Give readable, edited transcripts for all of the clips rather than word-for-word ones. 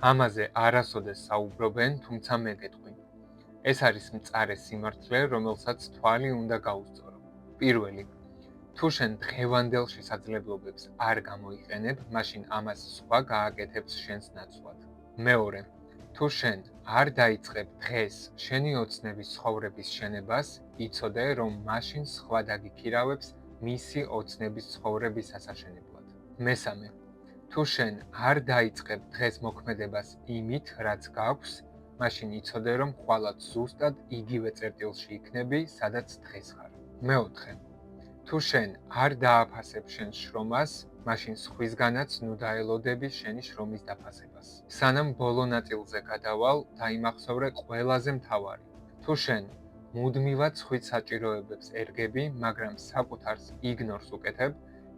ამაზე არასოდეს საუბრობენ, თუმცა მე გეტყვი. ეს არის მწარე სიმართლე, რომელსაც თვალი უნდა გაუსწორო. პირველი, თუ შენ დღევანდელ შესაძლებლობებს არ გამოიყენებ, მაშინ ამას სხვა გააკეთებს შენს ნაცვლად. მეორე, თუ შენ არ დაიწყებ დღეს შენი ოცნების ცხოვრების შენებას, იცოდე, რომ მაშინ სხვა დაგიქირავებს მისი ოცნების ცხოვრების ასაშენებლად. მესამე, თუ შენ არ დაიწყებ დღეს მოქმედებას იმით, რაც გაქვს, მაშინ იცოდე, რომ ხვალად ზუსტად იგივე წერტილში იქნები, სადაც დღეს ხარ. მეოთხე, თუ შენ არ დააფასებ შენ შრომას, მაშინ სხვისგანაც ნუ დაელოდები შენი შრომის დაფასებას. სანამ ბოლო ნაწილზე გადავალ, დაიმახსოვრე ყველაზე მთავარი. თუ შენ მუდმივად სხვის საჭიროებებს ერგები, მაგრამ საკუთარს იგნორს უკეთებ,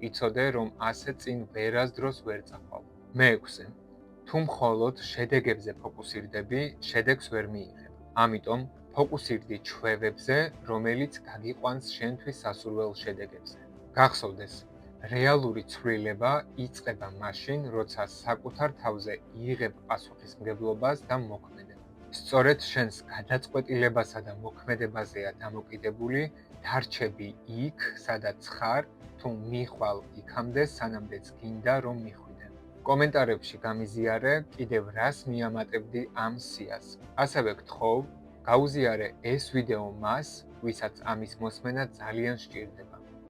იცოდე, რომ ასე წინ ვერასდროს ვერ წახვალ. მეექვსე, თუ მხოლოდ შედეგებზე ფოკუსირდები, შედეგს ვერ მიიღებ. ამიტომ ფოკუსირდი ჩვევებზე, რომელიც გაგიყვანს შენთვის სასურველ შედეგებზე. გახსოვდეს, რეალური ცვლილება იწყება მაშინ, როცა საკუთარ თავზე იღებ პასუხისმგებლობას და მოქმედებ. სწორედ შენს გადაწყვეტილებასა და მოქმედებაზეა დამოკიდებული, დარჩები იქ, სადაც ხარ, თუ მიხვალ იქამდე, სანამდეც გინდა, რომ მიხვიდე. კომენტარებში გამიზიარე, კიდევ რას მიამატებდი ამ სიას. ასევე გთხოვ, გაუზიარე ეს ვიდეო მას, ვისაც ამის მოსმენა ძალიან სჭირდება.